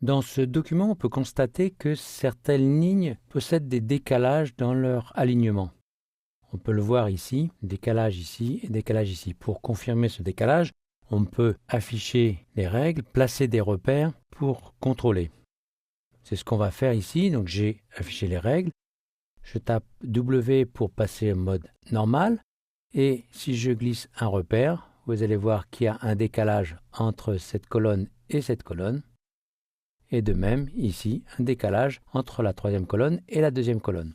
Dans ce document, on peut constater que certaines lignes possèdent des décalages dans leur alignement. On peut le voir ici, décalage ici et décalage ici. Pour confirmer ce décalage, on peut afficher les règles, placer des repères pour contrôler. C'est ce qu'on va faire ici. Donc j'ai affiché les règles. Je tape W pour passer au mode normal. Et si je glisse un repère, vous allez voir qu'il y a un décalage entre cette colonne et cette colonne. Et de même, ici, un décalage entre la troisième colonne et la deuxième colonne.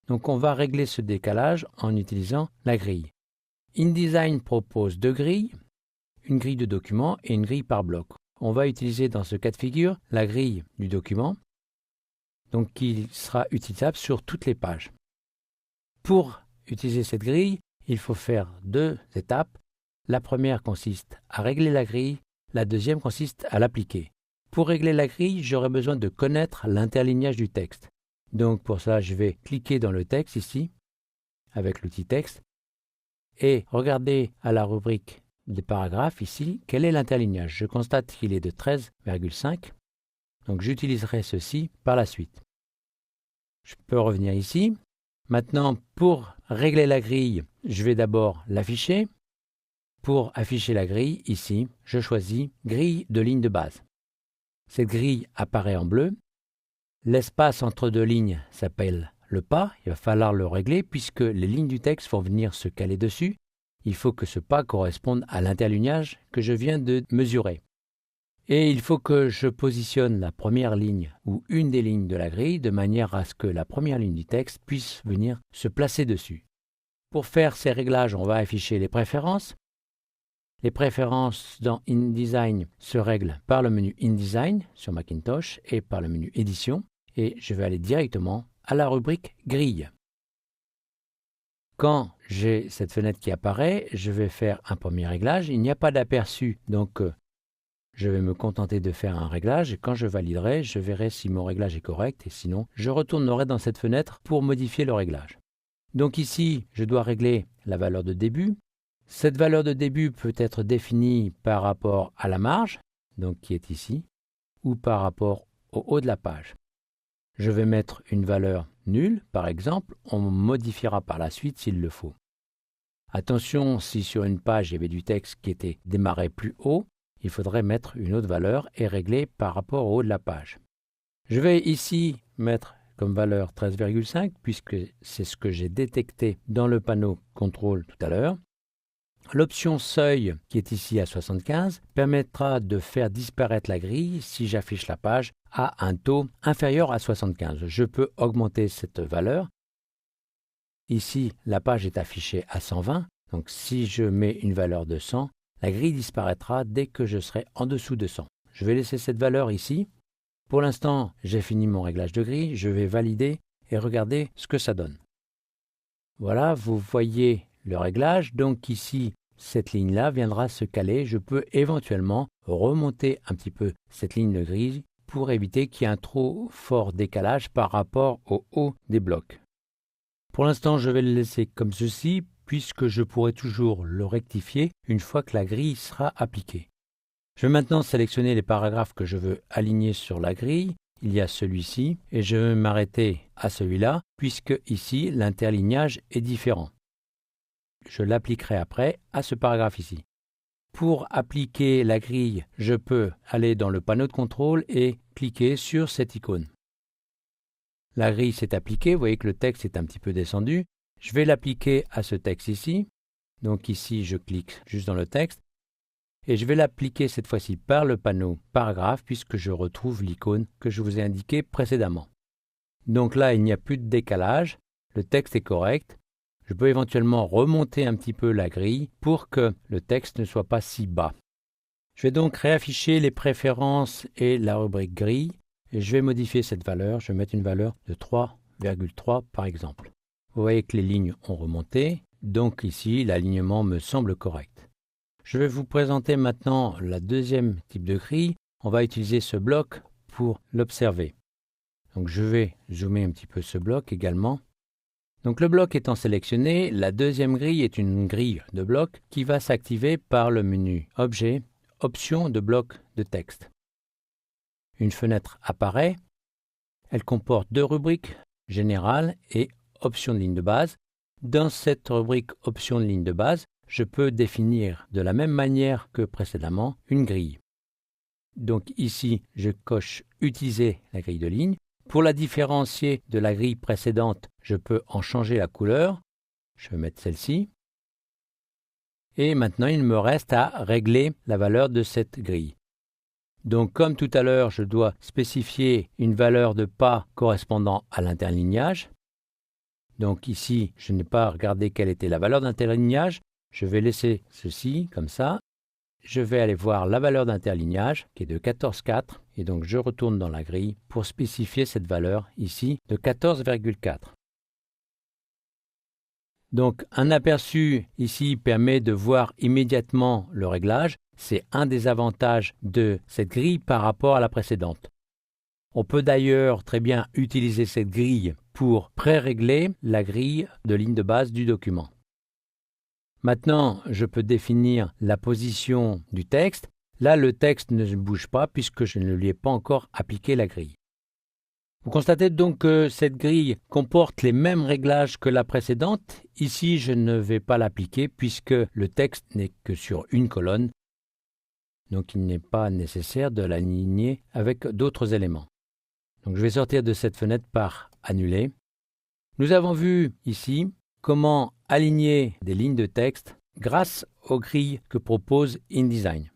Donc on va régler ce décalage en utilisant la grille. InDesign propose deux grilles, une grille de document et une grille par bloc. On va utiliser dans ce cas de figure la grille du document, donc qui sera utilisable sur toutes les pages. Pour utiliser cette grille, il faut faire deux étapes. La première consiste à régler la grille, la deuxième consiste à l'appliquer. Pour régler la grille, j'aurai besoin de connaître l'interlignage du texte. Donc pour ça, je vais cliquer dans le texte ici, avec l'outil texte, et regarder à la rubrique des paragraphes ici, quel est l'interlignage. Je constate qu'il est de 13,5, donc j'utiliserai ceci par la suite. Je peux revenir ici. Maintenant, pour régler la grille, je vais d'abord l'afficher. Pour afficher la grille, ici, je choisis grille de ligne de base. Cette grille apparaît en bleu. L'espace entre deux lignes s'appelle le pas. Il va falloir le régler puisque les lignes du texte vont venir se caler dessus. Il faut que ce pas corresponde à l'interlignage que je viens de mesurer. Et il faut que je positionne la première ligne ou une des lignes de la grille de manière à ce que la première ligne du texte puisse venir se placer dessus. Pour faire ces réglages, on va afficher les préférences. Les préférences dans InDesign se règlent par le menu InDesign sur Macintosh et par le menu Édition. Et je vais aller directement à la rubrique Grille. Quand j'ai cette fenêtre qui apparaît, je vais faire un premier réglage. Il n'y a pas d'aperçu, donc je vais me contenter de faire un réglage. Et quand je validerai, je verrai si mon réglage est correct. Et sinon, je retournerai dans cette fenêtre pour modifier le réglage. Donc ici, je dois régler la valeur de début. Cette valeur de début peut être définie par rapport à la marge, donc qui est ici, ou par rapport au haut de la page. Je vais mettre une valeur nulle, par exemple. On modifiera par la suite s'il le faut. Attention, si sur une page il y avait du texte qui était démarré plus haut, il faudrait mettre une autre valeur et régler par rapport au haut de la page. Je vais ici mettre comme valeur 13,5 puisque c'est ce que j'ai détecté dans le panneau contrôle tout à l'heure. L'option seuil, qui est ici à 75, permettra de faire disparaître la grille si j'affiche la page à un taux inférieur à 75. Je peux augmenter cette valeur. Ici, la page est affichée à 120, donc si je mets une valeur de 100, la grille disparaîtra dès que je serai en dessous de 100. Je vais laisser cette valeur ici. Pour l'instant, j'ai fini mon réglage de grille. Je vais valider et regarder ce que ça donne. Voilà, vous voyez le réglage. Donc ici, cette ligne-là viendra se caler. Je peux éventuellement remonter un petit peu cette ligne de grille pour éviter qu'il y ait un trop fort décalage par rapport au haut des blocs. Pour l'instant, je vais le laisser comme ceci puisque je pourrai toujours le rectifier une fois que la grille sera appliquée. Je vais maintenant sélectionner les paragraphes que je veux aligner sur la grille. Il y a celui-ci et je vais m'arrêter à celui-là puisque ici, l'interlignage est différent. Je l'appliquerai après à ce paragraphe ici. Pour appliquer la grille, je peux aller dans le panneau de contrôle et cliquer sur cette icône. La grille s'est appliquée, vous voyez que le texte est un petit peu descendu. Je vais l'appliquer à ce texte ici. Donc ici, je clique juste dans le texte. Et je vais l'appliquer cette fois-ci par le panneau paragraphe puisque je retrouve l'icône que je vous ai indiquée précédemment. Donc là, il n'y a plus de décalage. Le texte est correct. Je peux éventuellement remonter un petit peu la grille pour que le texte ne soit pas si bas. Je vais donc réafficher les préférences et la rubrique grille et je vais modifier cette valeur. Je vais mettre une valeur de 3,3 par exemple. Vous voyez que les lignes ont remonté, donc ici l'alignement me semble correct. Je vais vous présenter maintenant la deuxième type de grille. On va utiliser ce bloc pour l'observer. Donc je vais zoomer un petit peu ce bloc également. Donc le bloc étant sélectionné, la deuxième grille est une grille de blocs qui va s'activer par le menu Objet, Options de bloc de texte. Une fenêtre apparaît. Elle comporte deux rubriques, Général et Options de ligne de base. Dans cette rubrique Options de ligne de base, je peux définir de la même manière que précédemment une grille. Donc ici, je coche Utiliser la grille de ligne. Pour la différencier de la grille précédente, je peux en changer la couleur. Je vais mettre celle-ci. Et maintenant, il me reste à régler la valeur de cette grille. Donc, comme tout à l'heure, je dois spécifier une valeur de pas correspondant à l'interlignage. Donc ici, je n'ai pas regardé quelle était la valeur d'interlignage. Je vais laisser ceci comme ça. Je vais aller voir la valeur d'interlignage qui est de 14,4 et donc je retourne dans la grille pour spécifier cette valeur ici de 14,4. Donc un aperçu ici permet de voir immédiatement le réglage. C'est un des avantages de cette grille par rapport à la précédente. On peut d'ailleurs très bien utiliser cette grille pour pré-régler la grille de ligne de base du document. Maintenant, je peux définir la position du texte. Là, le texte ne bouge pas puisque je ne lui ai pas encore appliqué la grille. Vous constatez donc que cette grille comporte les mêmes réglages que la précédente. Ici, je ne vais pas l'appliquer puisque le texte n'est que sur une colonne. Donc, il n'est pas nécessaire de l'aligner avec d'autres éléments. Donc, je vais sortir de cette fenêtre par Annuler. Nous avons vu ici comment aligner des lignes de texte grâce aux grilles que propose InDesign.